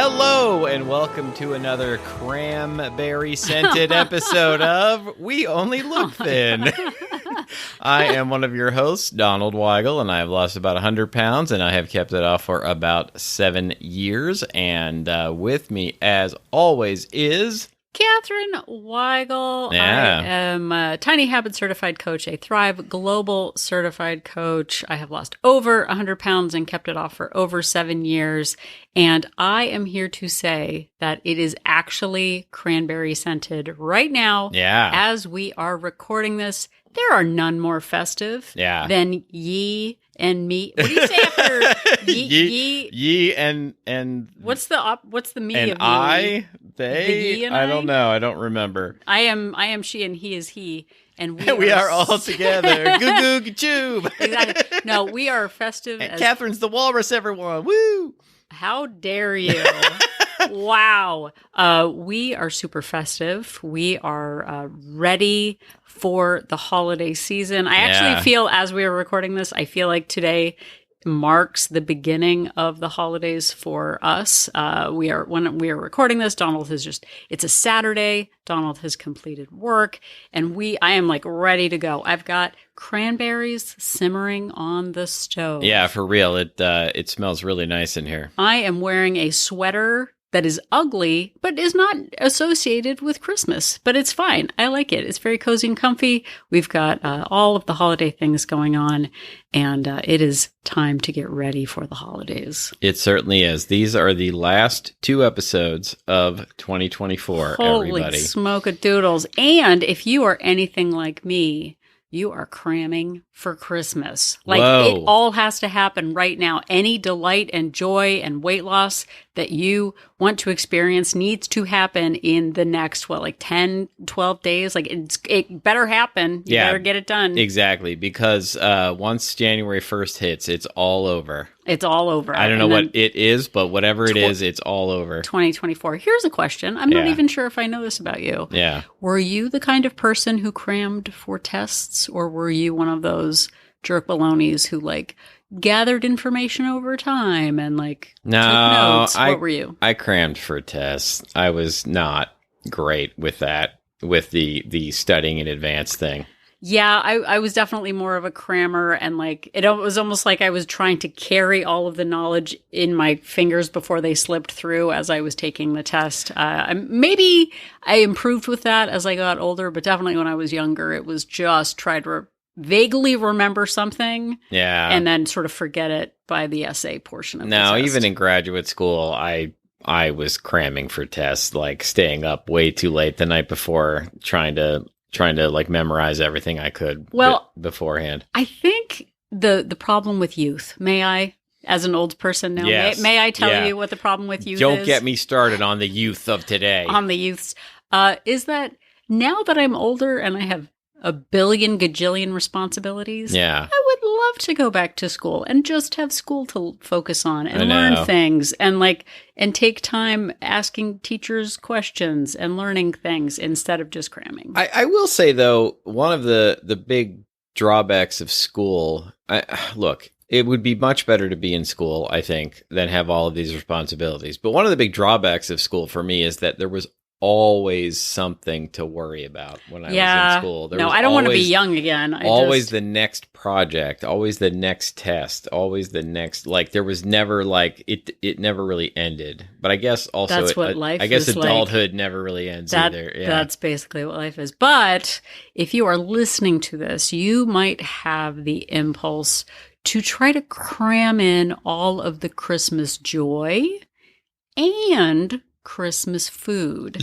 Hello, and welcome to another cranberry-scented episode of We Only Look Thin. I am one of your hosts, Donald Weigel, and I have lost about 100 pounds, and I have kept it off for about 7 years. And with me, as always, is... Catherine Weigel. Yeah. I am a Tiny Habit certified coach, a Thrive Global certified coach. I have lost over 100 pounds and kept it off for over 7 years. And I am here to say that it is actually cranberry scented right now. Yeah. As we are recording this. There are none more festive than ye and me. What do you say after ye and what's the me and of I? They? The ye and I don't know. I don't remember. I am she and he is he, and we are all together. Goo goo tube. Exactly. No, we are festive. And Catherine's the walrus. Everyone, woo! How dare you? Wow. We are super festive. We are ready for the holiday season. I actually feel, as we are recording this, I feel like today marks the beginning of the holidays for us. When we are recording this, it's a Saturday. Donald has completed work, and I am like ready to go. I've got cranberries simmering on the stove. Yeah, for real. It smells really nice in here. I am wearing a sweater that is ugly, but is not associated with Christmas. But it's fine. I like it. It's very cozy and comfy. We've got all of the holiday things going on, and it is time to get ready for the holidays. It certainly is. These are the last 2 episodes of 2024, Holy everybody. smoke-a-doodles. And if you are anything like me, you are cramming for Christmas. Like, Whoa. It all has to happen right now. Any delight and joy and weight loss that you want to experience needs to happen in the next, 10, 12 days? Like, it better happen. You better get it done. Exactly. Because once January 1st hits, it's all over. It's all over. I don't know what it is, but whatever it is, it's all over. 2024. Here's a question. I'm not even sure if I know this about you. Yeah. Were you the kind of person who crammed for tests, or were you one of those jerk balonies who gathered information over time and took notes? What were you? I crammed for tests. I was not great with that, with the studying in advance thing. Yeah, I was definitely more of a crammer, and it was almost like I was trying to carry all of the knowledge in my fingers before they slipped through as I was taking the test. Maybe I improved with that as I got older, but definitely when I was younger, it was just try to vaguely remember something, and then sort of forget it by the essay portion of the test. Even in graduate school, I was cramming for tests, staying up way too late the night before, trying to memorize everything I could beforehand. I think the problem with youth, may I, as an old person now, may I tell you what the problem with youth is? Don't get me started on the youth of today. On the youths, is that now that I'm older and I have a billion gajillion responsibilities, I would love to go back to school and just have school to focus on and learn things and take time asking teachers questions and learning things instead of just cramming. I will say, though, one of the big drawbacks of school, look, it would be much better to be in school, I think, than have all of these responsibilities. But one of the big drawbacks of school for me is that there was always something to worry about when I was in school. I don't want to be young again. The next project, always the next test, always the next, there was never it never really ended. But I guess also that's what life is. I guess adulthood never really ends either. Yeah. That's basically what life is. But if you are listening to this, you might have the impulse to try to cram in all of the Christmas joy and Christmas food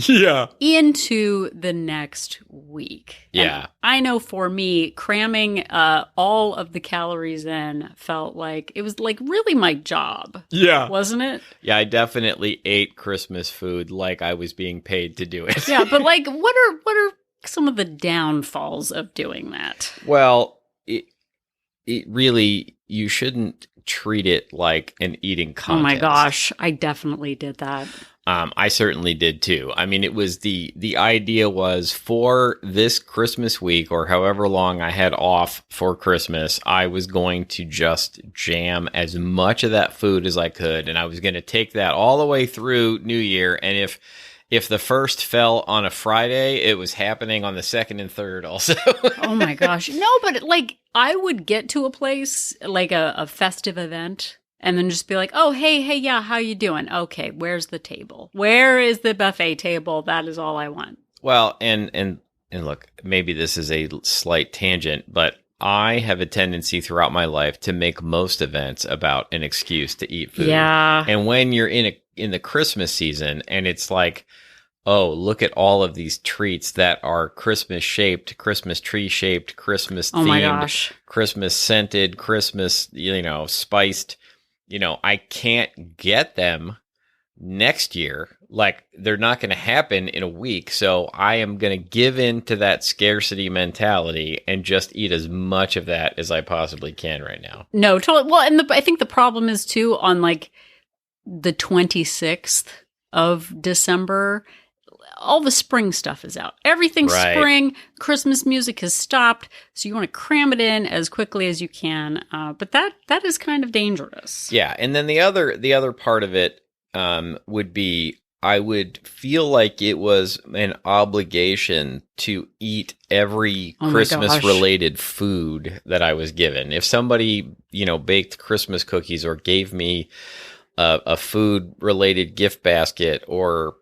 into the next week. Yeah. And I know for me, cramming all of the calories in felt like it was really my job. Yeah. Wasn't it? Yeah, I definitely ate Christmas food like I was being paid to do it. Yeah, but what are some of the downfalls of doing that? Well, it really, you shouldn't treat it like an eating contest. Oh my gosh, I definitely did that. I certainly did too. I mean, it was the idea was for this Christmas week or however long I had off for Christmas, I was going to just jam as much of that food as I could. And I was going to take that all the way through New Year. And if the first fell on a Friday, it was happening on the second and third also. Oh my gosh. No, but like I would get to a place like a festive event. And then just be like, oh, hey, yeah, how you doing? Okay, where's the table? Where is the buffet table? That is all I want. Well, and look, maybe this is a slight tangent, but I have a tendency throughout my life to make most events about an excuse to eat food. Yeah. And when you're in the Christmas season and it's like, oh, look at all of these treats that are Christmas shaped, Christmas tree shaped, Christmas themed, oh my gosh, Christmas scented, Christmas, spiced. I can't get them next year. Like, they're not going to happen in a week. So I am going to give in to that scarcity mentality and just eat as much of that as I possibly can right now. No, totally. Well, and I think the problem is too on like the 26th of December, all the spring stuff is out. Everything's right. Spring. Christmas music has stopped. So you want to cram it in as quickly as you can. But that is kind of dangerous. Yeah. And then the other part of it would be I would feel like it was an obligation to eat every Christmas related food that I was given. If somebody, baked Christmas cookies or gave me a food related gift basket or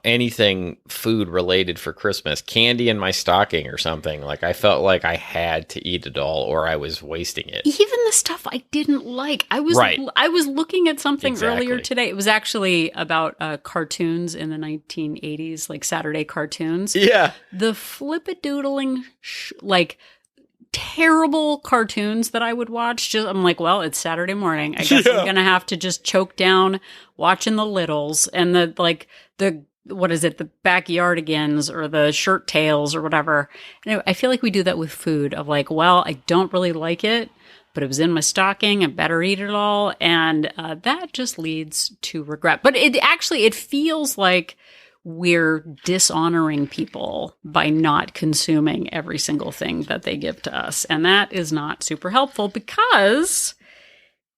anything food related for Christmas, candy in my stocking or something, like I felt like I had to eat it all or I was wasting it. Even the stuff I didn't like. I was looking at something earlier today. It was actually about cartoons in the 1980s, like Saturday cartoons. Yeah. The flip-a-doodling, terrible cartoons that I would watch. I'm like, well, it's Saturday morning. I guess I'm going to have to just choke down watching the Littles and the Backyardigans or the Shirt Tails or whatever. And I feel like we do that with food of like, well, I don't really like it, but it was in my stocking. I better eat it all. And that just leads to regret. But it feels like we're dishonoring people by not consuming every single thing that they give to us. And that is not super helpful because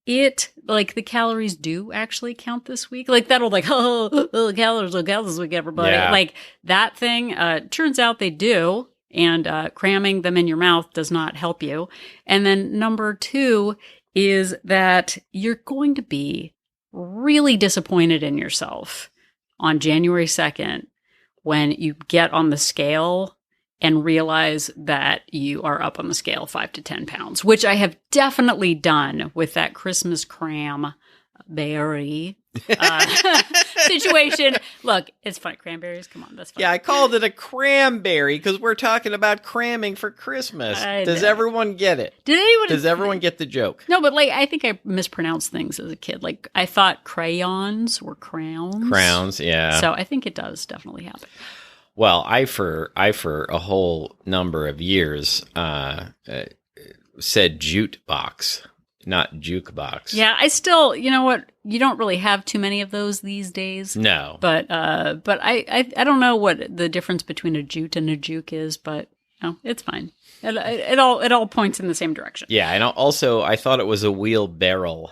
the calories do actually count this week. Like that'll calories this week, everybody. Yeah. Like that thing, turns out they do. And cramming them in your mouth does not help you. And then number 2 is that you're going to be really disappointed in yourself on January 2nd when you get on the scale and realize that you are up on the scale 5 to 10 pounds, which I have definitely done with that Christmas cranberry situation. Look, it's fun. Cranberries, come on, that's fun. Yeah, I called it a cranberry because we're talking about cramming for Christmas. Does everyone get it? Does everyone get the joke? No, but I think I mispronounced things as a kid. Like I thought crayons were crowns. Crowns, yeah. So I think it does definitely happen. Well, I for a whole number of years said jute box, not jukebox. Yeah, I still, you know what? You don't really have too many of those these days. No, but I don't know what the difference between a jute and a juke is, but it's fine. It all points in the same direction. Yeah, and also I thought it was a wheelbarrow.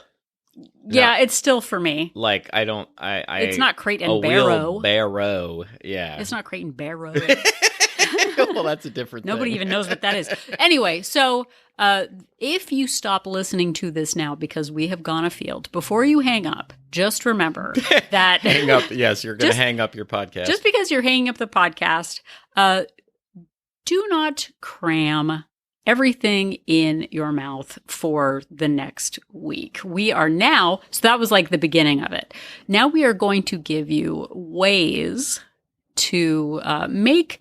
Yeah, it's still for me. Like it's not crate and barrow. Barrow, yeah. It's not crate and barrow. Well, that's a different thing. Nobody even knows what that is. Anyway, so if you stop listening to this now because we have gone afield, before you hang up, just remember that hang up. Yes, you're going to hang up your podcast. Just because you're hanging up the podcast, do not cram everything in your mouth for the next week. We are now, so that was like the beginning of it. Now we are going to give you ways to make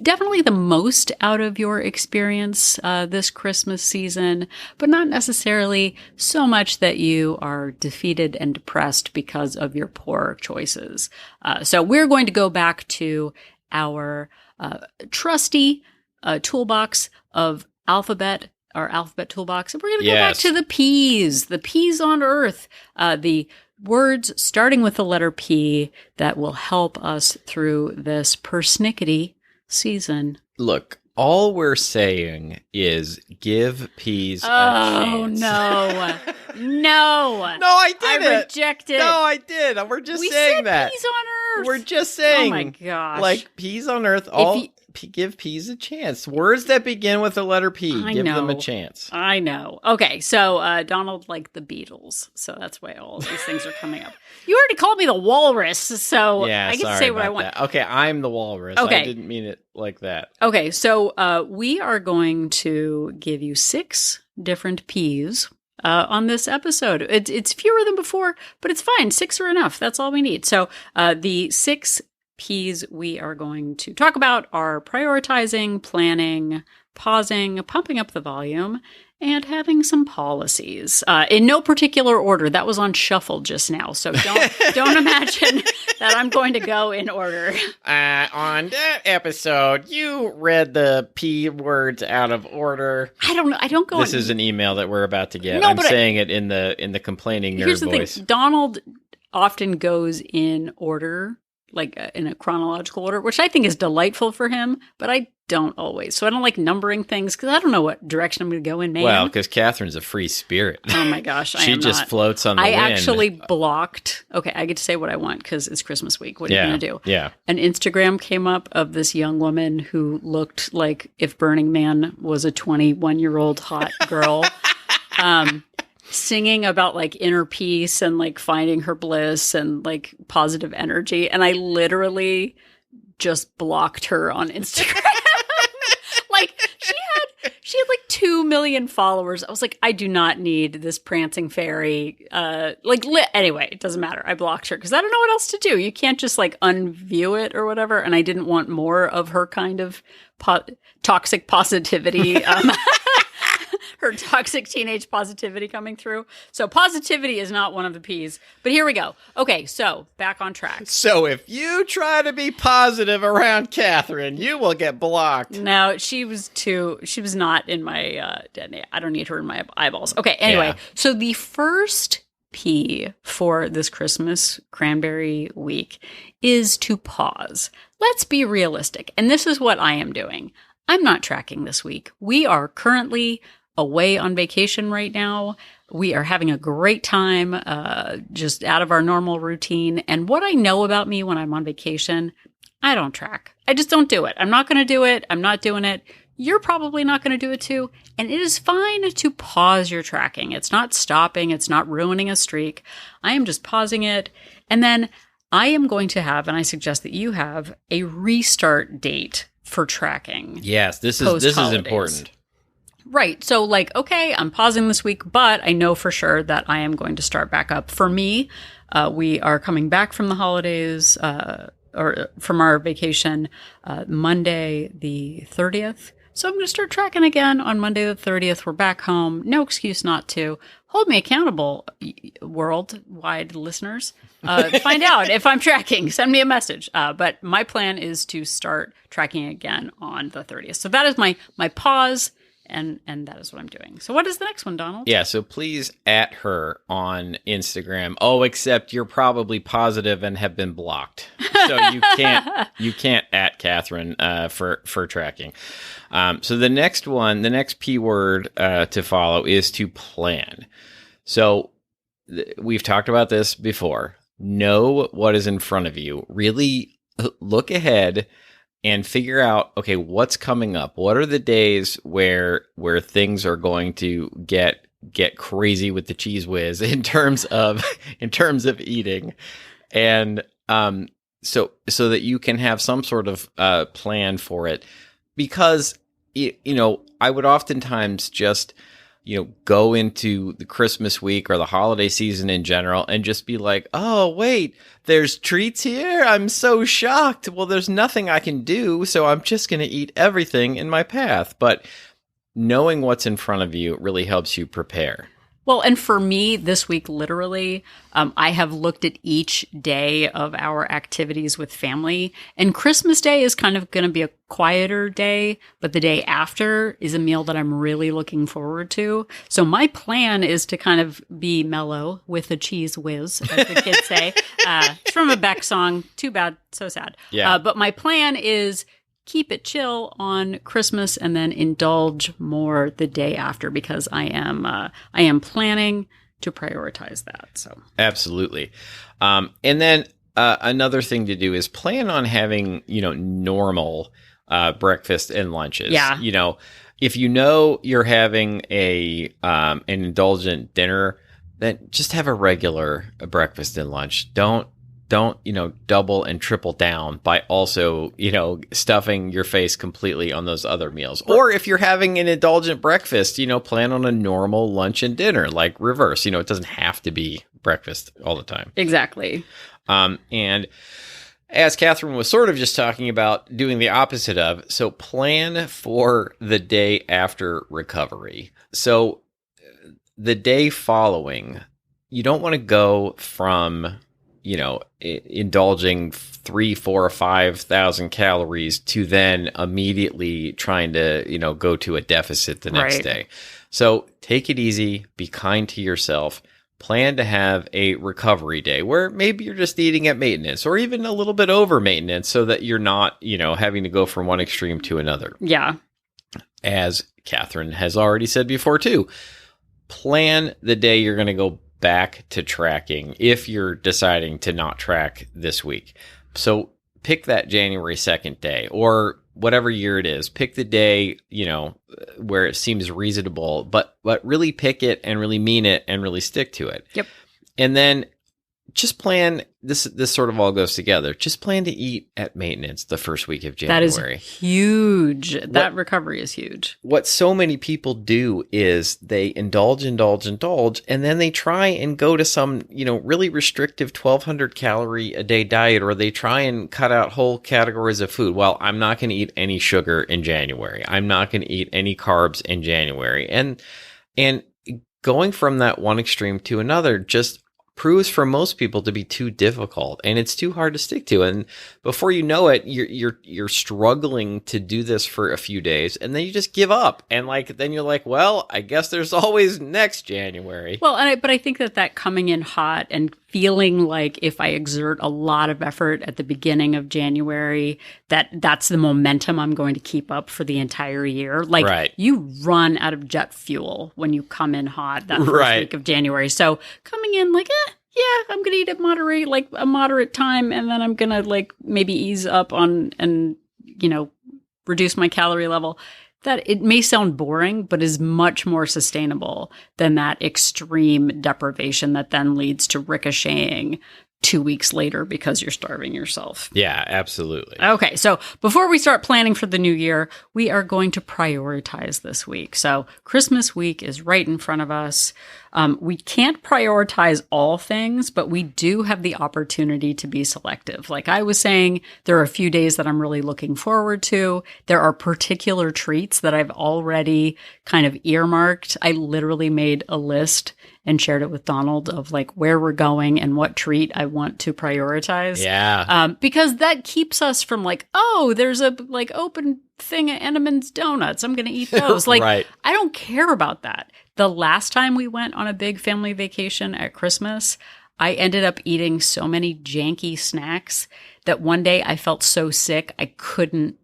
definitely the most out of your experience this Christmas season, but not necessarily so much that you are defeated and depressed because of your poor choices. So we're going to go back to our trusty toolbox of alphabet our alphabet toolbox, and we're going to go back to the peas on Earth, the words starting with the letter P that will help us through this persnickety season. Look, all we're saying is give peas a chance. No. No. No, I did I reject it. No, I did. We're just saying that. Peas on Earth. We're just saying. Oh my gosh. Like peas on Earth. Give peas a chance. Words that begin with the letter P. Give them a chance. I know. Okay, so Donald liked the Beatles, so that's why all of these things are coming up. You already called me the walrus, so I can say what I want. That. Okay, I'm the walrus. Okay. I didn't mean it like that. Okay, so we are going to give you 6 different P's on this episode. It's fewer than before, but it's fine. 6 are enough. That's all we need. So the 6 P's we are going to talk about are prioritizing, planning, pausing, pumping up the volume, and having some policies. In no particular order. That was on shuffle just now, so don't imagine that I'm going to go in order. On that episode, you read the P words out of order. I don't know. I don't go. This is an email that we're about to get. No, I'm saying it in the complaining nerd voice. Here's the thing. Donald often goes in order, like in a chronological order, which I think is delightful for him, but I don't always. So I don't like numbering things because I don't know what direction I'm going to go in, man. Well, because Catherine's a free spirit. Oh my gosh, she just floats on the wind. I actually blocked. Okay, I get to say what I want because it's Christmas week. What are you going to do? Yeah. An Instagram came up of this young woman who looked like if Burning Man was a 21-year-old hot girl. Singing about like inner peace and like finding her bliss and like positive energy. And I literally just blocked her on Instagram. Like she had like 2 million followers. I was like, I do not need this prancing fairy. Anyway, it doesn't matter. I blocked her because I don't know what else to do. You can't just like unview it or whatever. And I didn't want more of her kind of toxic positivity. Her toxic teenage positivity coming through. So positivity is not one of the P's. But here we go. Okay, so back on track. So if you try to be positive around Catherine, you will get blocked. No, she was not in my, I don't need her in my eyeballs. Okay, anyway. So the first P for this Christmas cranberry week is to pause. Let's be realistic. And this is what I am doing. I'm not tracking this week. We are currently away on vacation right now. We are having a great time, just out of our normal routine. And what I know about me when I'm on vacation, I don't track. I just don't do it. I'm not going to do it. I'm not doing it. You're probably not going to do it too. And it is fine to pause your tracking. It's not stopping. It's not ruining a streak. I am just pausing it. And then I am going to have, and I suggest that you have, a restart date for tracking. Yes, this is important. Right. So like, okay, I'm pausing this week, but I know for sure that I am going to start back up. For me, we are coming back from the holidays, or from our vacation, Monday the 30th. So I'm going to start tracking again on Monday the 30th. We're back home. No excuse not to. Hold me accountable, worldwide listeners. Find out if I'm tracking. Send me a message. But my plan is to start tracking again on the 30th. So that is my pause. And that is what I'm doing. So what is the next one, Donald? Yeah, so please at her on Instagram. Oh, except you're probably positive and have been blocked. So you can't at Catherine for tracking. So the next P word to follow is to plan. So we've talked about this before. Know what is in front of you. Really look ahead and figure out, okay, what's coming up? What are the days where things are going to get crazy with the cheese whiz in terms of eating, and so that you can have some sort of plan for it. Because I would oftentimes just go into the Christmas week or the holiday season in general and just be like, oh, wait, there's treats here? I'm so shocked. Well, there's nothing I can do, so I'm just going to eat everything in my path. But knowing what's in front of you really helps you prepare. Well, and for me this week, literally, I have looked at each day of our activities with family, and Christmas Day is kind of going to be a quieter day, but the day after is a meal that I'm really looking forward to. So my plan is to kind of be mellow with a cheese whiz, as the kids say. It's from a Beck song. Too bad. So sad. Yeah. But my plan is keep it chill on Christmas and then indulge more the day after, because I am planning to prioritize that. So absolutely. And then another thing to do is plan on having, normal breakfast and lunches. Yeah. If you're having an indulgent dinner, then just have a regular breakfast and lunch. Don't double and triple down by also, stuffing your face completely on those other meals. Or if you're having an indulgent breakfast, plan on a normal lunch and dinner, like reverse. It doesn't have to be breakfast all the time. exactly. And as Catherine was sort of just talking about, doing the opposite of, so plan for the day after recovery. So the day following, you don't want to go from indulging 3, 4, or 5,000 calories to then immediately trying to, go to a deficit the next day. So take it easy, be kind to yourself, plan to have a recovery day where maybe you're just eating at maintenance or even a little bit over maintenance so that you're not, having to go from one extreme to another. Yeah. As Catherine has already said before too, plan the day you're going to go back to tracking if you're deciding to not track this week. So pick that January 2nd day or whatever year it is. Pick the day, where it seems reasonable, but really pick it and really mean it and really stick to it. Yep. And then just plan, this sort of all goes together. Just plan to eat at maintenance the first week of January. That is huge. That recovery is huge. What so many people do is they indulge, and then they try and go to some, really restrictive 1,200 calorie a day diet, or they try and cut out whole categories of food. Well, I'm not going to eat any sugar in January. I'm not going to eat any carbs in January. And going from that one extreme to another just proves for most people to be too difficult, and it's too hard to stick to. And before you know it, you're struggling to do this for a few days, and then you just give up. And then you're like, well, I guess there's always next January. Well, but I think that coming in hot and feeling like if I exert a lot of effort at the beginning of January, that's the momentum I'm going to keep up for the entire year. You run out of jet fuel when you come in hot that first week of January. So coming in I'm going to eat at a moderate time, and then I'm going to maybe ease up on and, reduce my calorie level. That it may sound boring, but is much more sustainable than that extreme deprivation that then leads to ricocheting 2 weeks later because you're starving yourself. Yeah, absolutely. Okay, so before we start planning for the new year, we are going to prioritize this week. So Christmas week is right in front of us. We can't prioritize all things, but we do have the opportunity to be selective. Like I was saying, there are a few days that I'm really looking forward to. There are particular treats that I've already kind of earmarked. I literally made a list and shared it with Donald of where we're going and what treat I want to prioritize. Yeah. Because that keeps us from there's a open thing of Entenmann's donuts. I'm going to eat those. Right. I don't care about that. The last time we went on a big family vacation at Christmas, I ended up eating so many janky snacks that one day I felt so sick I couldn't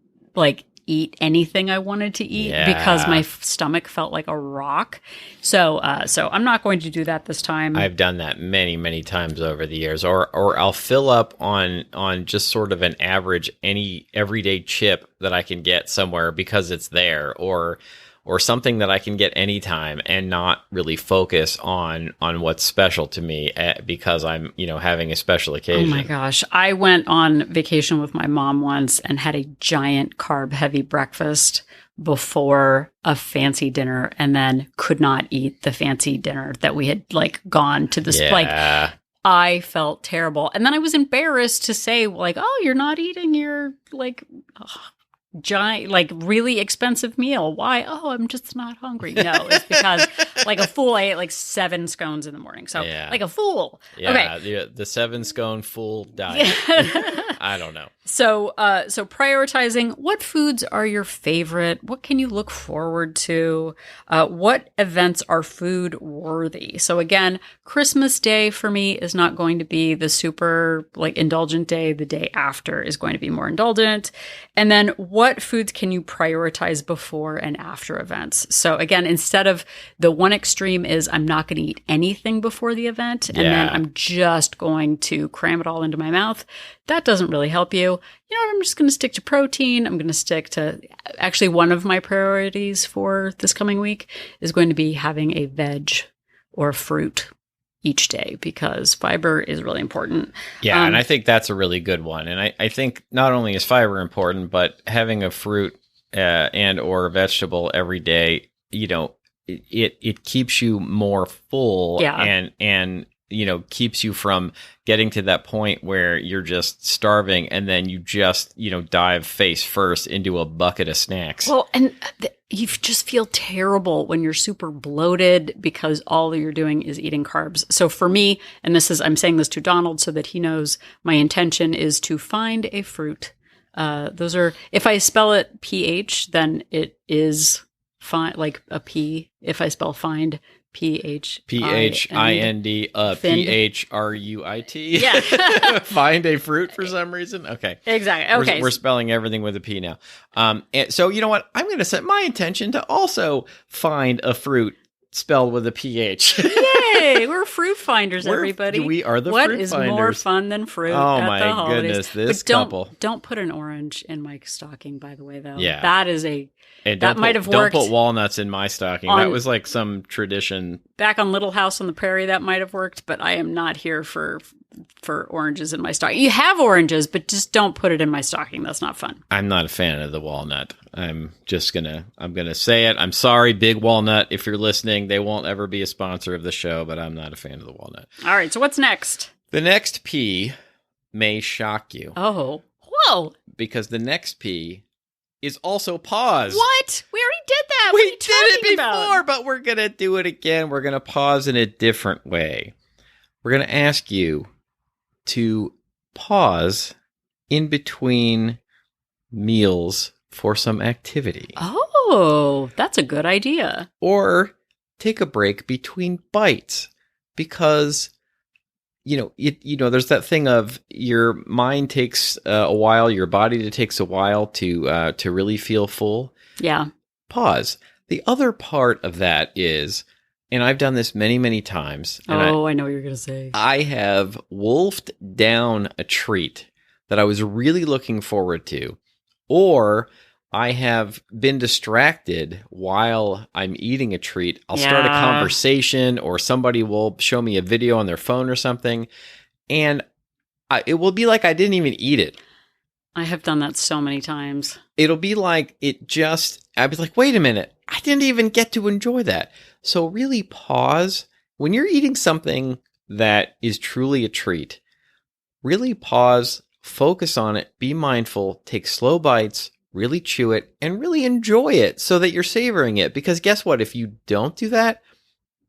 eat anything I wanted to eat because my stomach felt like a rock. So I'm not going to do that this time. I've done that many, many times over the years. Or I'll fill up on just sort of an average any everyday chip that I can get somewhere because it's there, or something that I can get anytime and not really focus on what's special to me because I'm, having a special occasion. Oh my gosh. I went on vacation with my mom once and had a giant carb heavy breakfast before a fancy dinner and then could not eat the fancy dinner that we had gone to this I felt terrible. And then I was embarrassed to say oh, you're not eating your giant, like really expensive meal. Why? Oh, I'm just not hungry. No, it's because like a fool, I ate like 7 scones in the morning. So like a fool. Yeah, Okay. the 7 scone full diet. I don't know. So prioritizing, what foods are your favorite? What can you look forward to? What events are food worthy? So again, Christmas Day for me is not going to be the super like indulgent day. The day after is going to be more indulgent. And then what foods can you prioritize before and after events? So again, instead of the one extreme is I'm not going to eat anything before the event and then I'm just going to cram it all into my mouth. That doesn't really help you. You know what? I'm just going to stick to protein. I'm going to stick to actually one of my priorities for this coming week is going to be having a veg or fruit each day because fiber is really important. Yeah, and I think that's a really good one. And I think not only is fiber important, but having a fruit and or a vegetable every day, you know, it keeps you more full and you know, keeps you from getting to that point where you're just starving and then you just, you know, dive face first into a bucket of snacks. Well, and you just feel terrible when you're super bloated because all you're doing is eating carbs. So for me, and I'm saying this to Donald so that he knows my intention is to find a fruit. Those are, if I spell it PH, then it is fine, like a P. If I spell find, PHIND, PHRUIT. Yeah. Find a fruit for some reason. Okay. Exactly. Okay. We're spelling everything with a P now. And so you know what? I'm going to set my intention to also find a fruit spelled with a PH. Yay! We're fruit finders, everybody. We are the fruit finders. What is more fun than fruit Oh at my the holidays? Goodness, this but couple. Don't put an orange in my stocking, by the way, though. Yeah. That is that might have worked. Don't put walnuts in my stocking. That was like some tradition. Back on Little House on the Prairie, that might have worked, but I am not here for oranges in my stocking. You have oranges, but just don't put it in my stocking. That's not fun. I'm not a fan of the walnut. I'm gonna say it. I'm sorry, Big Walnut, if you're listening. They won't ever be a sponsor of the show, but I'm not a fan of the walnut. All right, so what's next? The next P may shock you. Oh, whoa! Because the next P is also pause. What? We already did that. We did it before, but we're gonna do it again. We're gonna pause in a different way. We're gonna ask you to pause in between meals for some activity. Oh, that's a good idea. Or take a break between bites because, you know, there's that thing of your mind takes a while, your body takes a while to really feel full. Yeah. Pause. The other part of that is, and I've done this many, many times. And I know what you're going to say. I have wolfed down a treat that I was really looking forward to, or I have been distracted while I'm eating a treat. I'll start a conversation or somebody will show me a video on their phone or something, and it will be like I didn't even eat it. I have done that so many times. It'll be like I was like, wait a minute, I didn't even get to enjoy that. So really pause. When you're eating something that is truly a treat, really pause, focus on it, be mindful, take slow bites, really chew it, and really enjoy it so that you're savoring it. Because guess what? If you don't do that,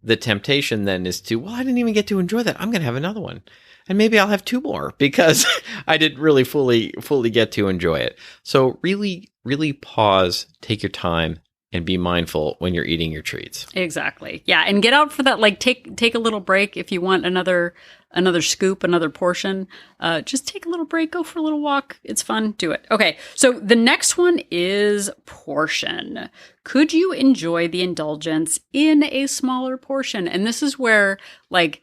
the temptation then is to, well, I didn't even get to enjoy that. I'm going to have another one. And maybe I'll have 2 more because I didn't really fully get to enjoy it. So really, really pause, take your time, and be mindful when you're eating your treats. Exactly. Yeah. And get out for that. Like take a little break if you want another scoop, another portion. Just take a little break, go for a little walk. It's fun. Do it. Okay. So the next one is portion. Could you enjoy the indulgence in a smaller portion? And this is where like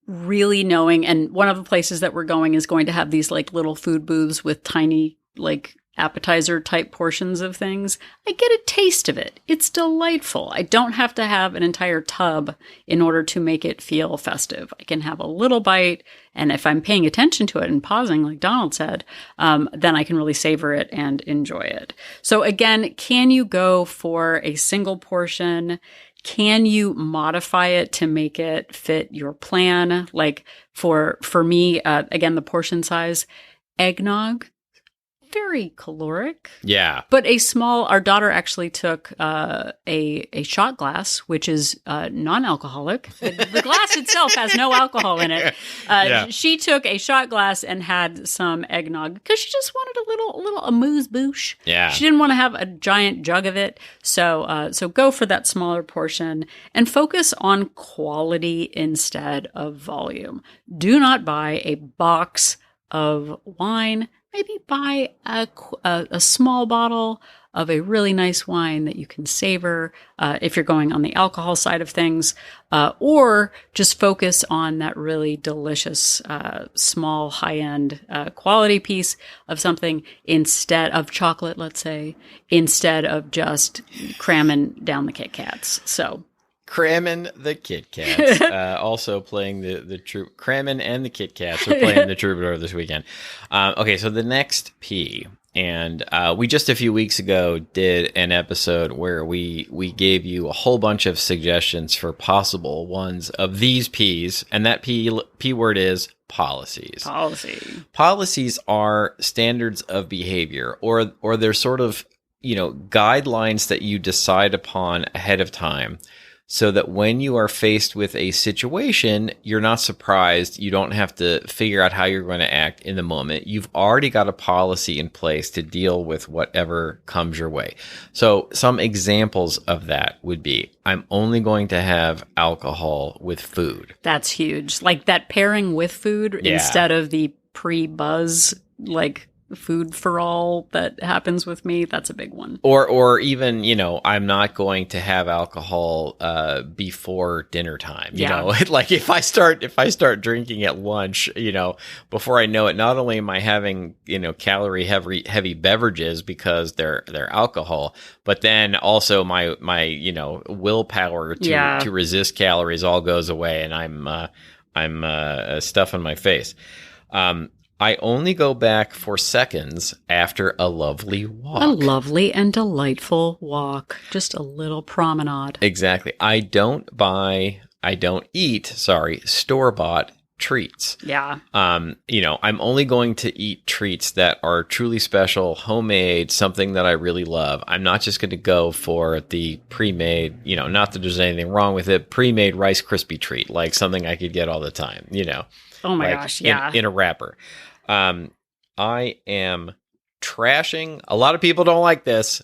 really knowing, and one of the places that we're going is going to have these like little food booths with tiny like appetizer type portions of things. I get a taste of it. It's delightful. I don't have to have an entire tub in order to make it feel festive. I can have a little bite, and if I'm paying attention to it and pausing, like Donald said, then I can really savor it and enjoy it. So again, can you go for a single portion? Can you modify it to make it fit your plan? Like for me, again, the portion size, eggnog, very caloric. Yeah. But our daughter actually took a shot glass, which is non-alcoholic. The glass itself has no alcohol in it. She took a shot glass and had some eggnog because she just wanted a little amuse-bouche. Yeah. She didn't want to have a giant jug of it. So go for that smaller portion and focus on quality instead of volume. Do not buy a box of wine. Maybe buy a small bottle of a really nice wine that you can savor if you're going on the alcohol side of things, or just focus on that really delicious, small, high-end quality piece of something instead of chocolate, let's say, instead of just cramming down the Kit Kats. So... Cramming the Kit Kats. Also playing the troop. Cramming and the Kit Kats are playing the Troubadour this weekend. Okay, so the next P. And we just a few weeks ago did an episode where we gave you a whole bunch of suggestions for possible ones of these Ps. And that P word is policies. Policies are standards of behavior, or they're sort of, guidelines that you decide upon ahead of time, so that when you are faced with a situation, you're not surprised. You don't have to figure out how you're going to act in the moment. You've already got a policy in place to deal with whatever comes your way. So some examples of that would be, I'm only going to have alcohol with food. That's huge. Like that pairing with food instead of the pre-buzz, like food for all that happens with me. That's a big one. Or even, I'm not going to have alcohol before dinner time. You know, like if I start drinking at lunch, before I know it, not only am I having, calorie heavy beverages because they're alcohol, but then also my willpower to resist calories all goes away, and I'm stuffing my face. I only go back for seconds after a lovely walk. A lovely and delightful walk. Just a little promenade. Exactly. I don't eat store-bought treats. Yeah. I'm only going to eat treats that are truly special, homemade, something that I really love. I'm not just going to go for the pre-made, not that there's anything wrong with it, pre-made Rice Krispie treat, like something I could get all the time, Oh my gosh, yeah. In a wrapper. I am trashing. A lot of people don't like this.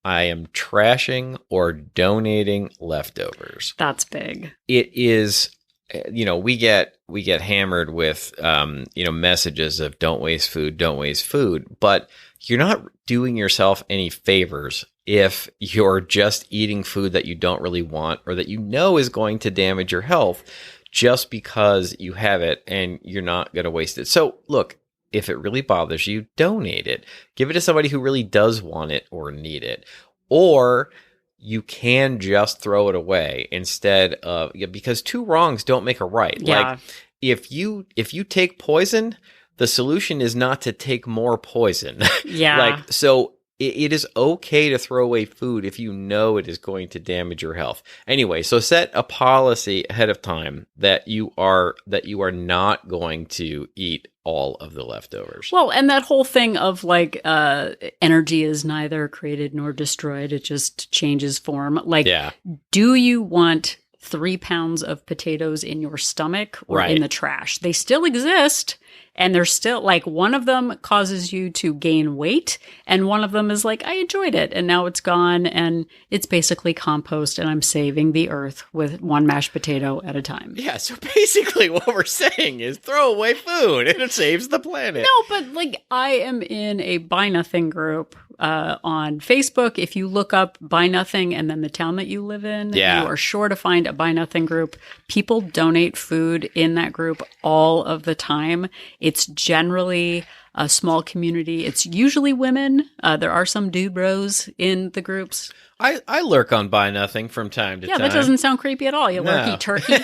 I am trashing or donating leftovers. That's big. It is, we get hammered with, messages of don't waste food, but you're not doing yourself any favors if you're just eating food that you don't really want or that is going to damage your health just because you have it and you're not going to waste it. So look, if it really bothers you, donate it. Give it to somebody who really does want it or need it. Or you can just throw it away instead of, because two wrongs don't make a right. Yeah. Like if you take poison, the solution is not to take more poison. Yeah. So it is okay to throw away food if you know it is going to damage your health. Anyway, so set a policy ahead of time that you are not going to eat all of the leftovers. Well, and that whole thing of energy is neither created nor destroyed. It just changes form. Do you want 3 pounds of potatoes in your stomach or in the trash? They still exist. And they're still one of them causes you to gain weight. And one of them is I enjoyed it. And now it's gone and it's basically compost. And I'm saving the earth with one mashed potato at a time. Yeah. So basically what we're saying is throw away food and it saves the planet. No, but I am in a Buy Nothing group on Facebook. If you look up Buy Nothing and then the town that you live in, you are sure to find a Buy Nothing group. People donate food in that group all of the time. It's generally a small community. It's usually women. There are some dude bros in the groups. I lurk on Buy Nothing from time to time. Yeah, that doesn't sound creepy at all. You lurk, eat turkey.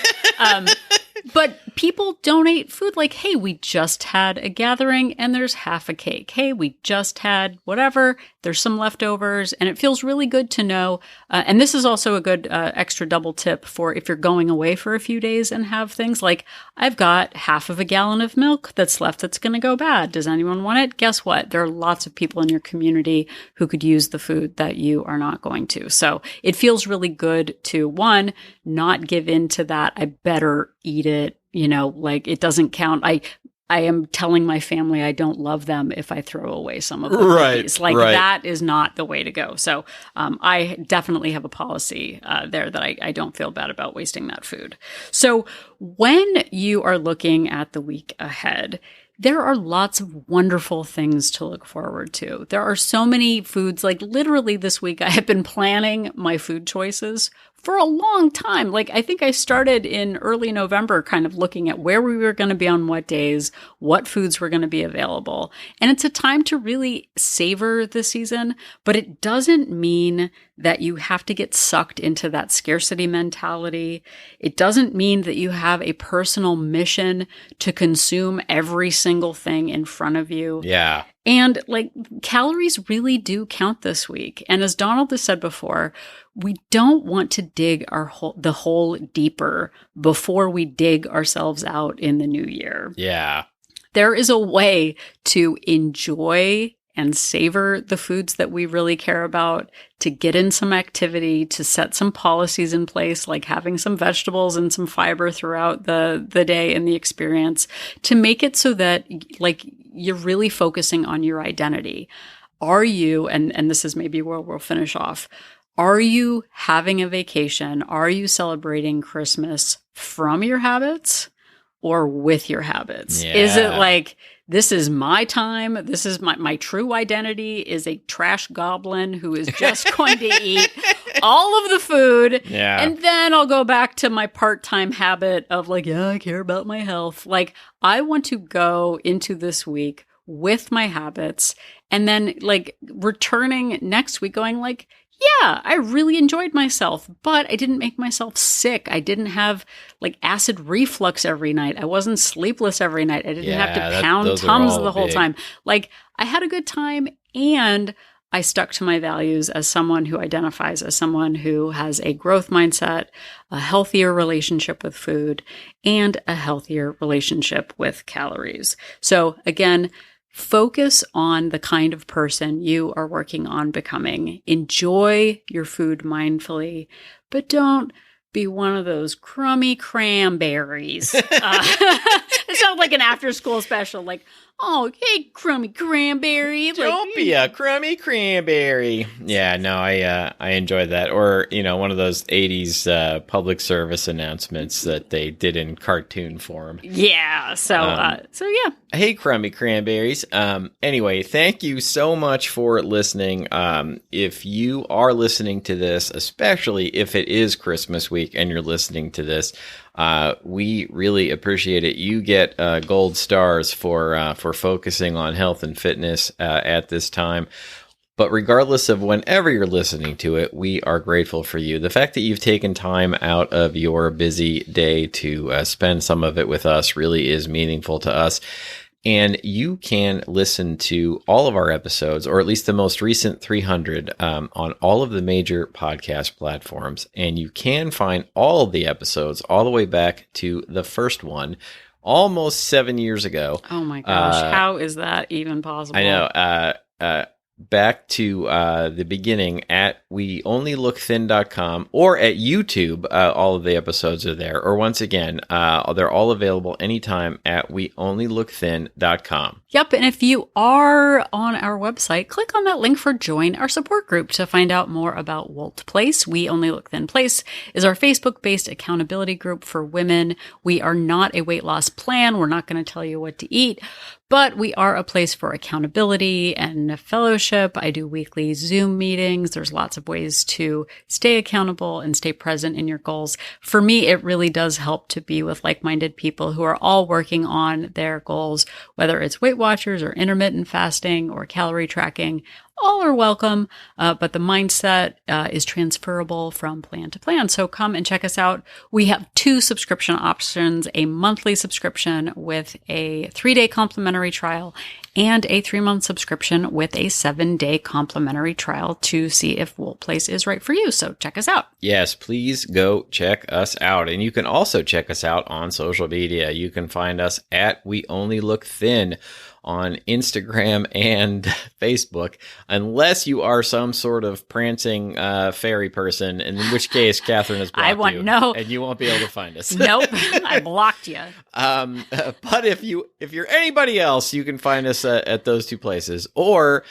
But people donate food like, hey, we just had a gathering and there's half a cake. Hey, we just had whatever, there's some leftovers. And it feels really good to know. And this is also a good extra double tip for if you're going away for a few days and have things like, I've got half of a gallon of milk that's left that's going to go bad. Does anyone want it? Guess what? There are lots of people in your community who could use the food that you are not going to. So it feels really good to, one, not give in to that. I better eat it. Like it doesn't count. I am telling my family I don't love them if I throw away some of the cookies. Like that is not the way to go. So I definitely have a policy there that I don't feel bad about wasting that food. So when you are looking at the week ahead, there are lots of wonderful things to look forward to. There are so many foods, like literally this week, I have been planning my food choices for a long time. Like I think I started in early November kind of looking at where we were going to be on what days, what foods were going to be available. And it's a time to really savor the season, but it doesn't mean that you have to get sucked into that scarcity mentality. It doesn't mean that you have a personal mission to consume every single thing in front of you. Yeah. And like calories really do count this week. And as Donald has said before, we don't want to dig the hole deeper before we dig ourselves out in the new year. Yeah. There is a way to enjoy and savor the foods that we really care about, to get in some activity, to set some policies in place, like having some vegetables and some fiber throughout the day and the experience, to make it so that like you're really focusing on your identity. Are you, and this is maybe where we'll finish off, are you having a vacation? Are you celebrating Christmas from your habits or with your habits? Yeah. Is it like, this is my time. This is my true identity is a trash goblin who is just going to eat all of the food. Yeah. And then I'll go back to my part-time habit of like, yeah, I care about my health. Like I want to go into this week with my habits and then like returning next week going like, yeah, I really enjoyed myself, but I didn't make myself sick. I didn't have like acid reflux every night. I wasn't sleepless every night. I didn't have to pound Tums the whole time. Like I had a good time and I stuck to my values as someone who identifies as someone who has a growth mindset, a healthier relationship with food, and a healthier relationship with calories. So again, focus on the kind of person you are working on becoming. Enjoy your food mindfully, but don't be one of those crummy cranberries. It sounds like an after-school special, like, oh, hey, crummy cranberry. Don't be a crummy cranberry. Yeah, no, I enjoyed that. Or, one of those 80s public service announcements that they did in cartoon form. Yeah, so yeah. Hey, crummy cranberries. Anyway, thank you so much for listening. If you are listening to this, especially if it is Christmas week and you're listening to this, we really appreciate it. You get gold stars for focusing on health and fitness at this time. But regardless of whenever you're listening to it, we are grateful for you. The fact that you've taken time out of your busy day to spend some of it with us really is meaningful to us. And you can listen to all of our episodes, or at least the most recent 300, on all of the major podcast platforms. And you can find all of the episodes all the way back to the first one, almost 7 years ago. Oh my gosh, how is that even possible? I know. Back to the beginning at weonlylookthin.com or at YouTube. All of the episodes are there. Or once again, they're all available anytime at weonlylookthin.com. Yep. And if you are on our website, click on that link for Join Our Support Group to find out more about Wolt Place. We Only Look Thin Place is our Facebook-based accountability group for women. We are not a weight loss plan. We're not going to tell you what to eat, but we are a place for accountability and fellowship. I do weekly Zoom meetings. There's lots of ways to stay accountable and stay present in your goals. For me, it really does help to be with like-minded people who are all working on their goals, whether it's Weight Watchers or intermittent fasting or calorie tracking. all are welcome, but the mindset is transferable from plan to plan. So come and check us out. We have 2 subscription options, a monthly subscription with a 3-day complimentary trial and a 3-month subscription with a 7-day complimentary trial to see if Wool Place is right for you. So check us out. Yes, please go check us out. And you can also check us out on social media. You can find us at We Only Look Thin on Instagram and Facebook, unless you are some sort of prancing fairy person, in which case Catherine has blocked you. No. And you won't be able to find us. Nope, I blocked you. But if you're anybody else, you can find us at those 2 places, or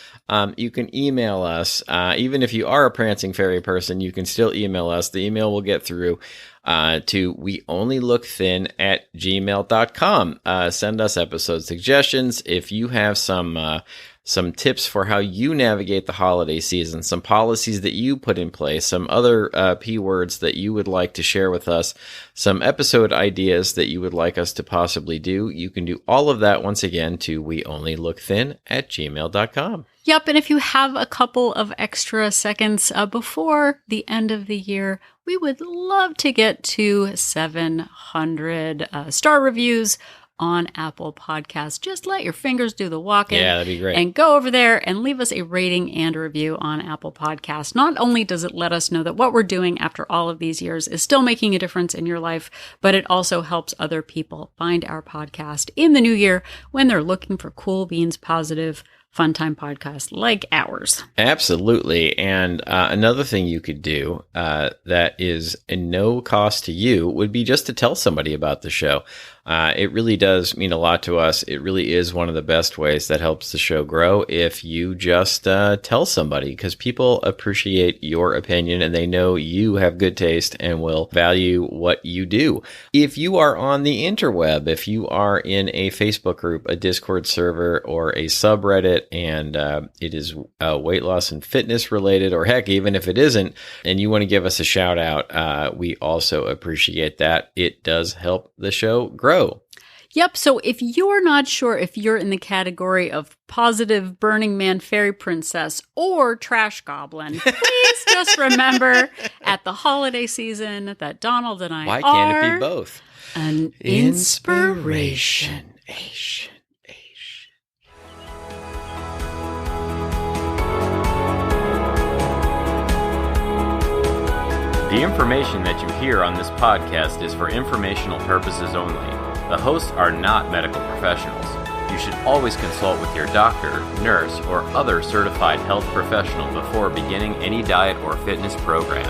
you can email us. Even if you are a prancing fairy person, you can still email us. The email will get through to weonlylookthin@gmail.com. Send us episode suggestions. If you have some tips for how you navigate the holiday season, some policies that you put in place, some other P words that you would like to share with us, some episode ideas that you would like us to possibly do, you can do all of that once again to weonlylookthin@gmail.com. Yep, and if you have a couple of extra seconds before the end of the year, we would love to get to 700 star reviews on Apple Podcasts. Just let your fingers do the walking. Yeah, that'd be great. And go over there and leave us a rating and a review on Apple Podcasts. Not only does it let us know that what we're doing after all of these years is still making a difference in your life, but it also helps other people find our podcast in the new year when they're looking for cool beans, positive, fun time podcast like ours. Absolutely. And another thing you could do that is in no cost to you would be just to tell somebody about the show. It really does mean a lot to us. It really is one of the best ways that helps the show grow if you just tell somebody, because people appreciate your opinion and they know you have good taste and will value what you do. If you are on the interweb, if you are in a Facebook group, a Discord server, or a subreddit, and it is weight loss and fitness related, or heck, even if it isn't, and you want to give us a shout out, we also appreciate that. It does help the show grow. Yep. So if you're not sure if you're in the category of positive Burning Man fairy princess or trash goblin, please just remember at the holiday season that Donald and I Why can't it be both? An inspiration. The information that you hear on this podcast is for informational purposes only. The hosts are not medical professionals. You should always consult with your doctor, nurse, or other certified health professional before beginning any diet or fitness program.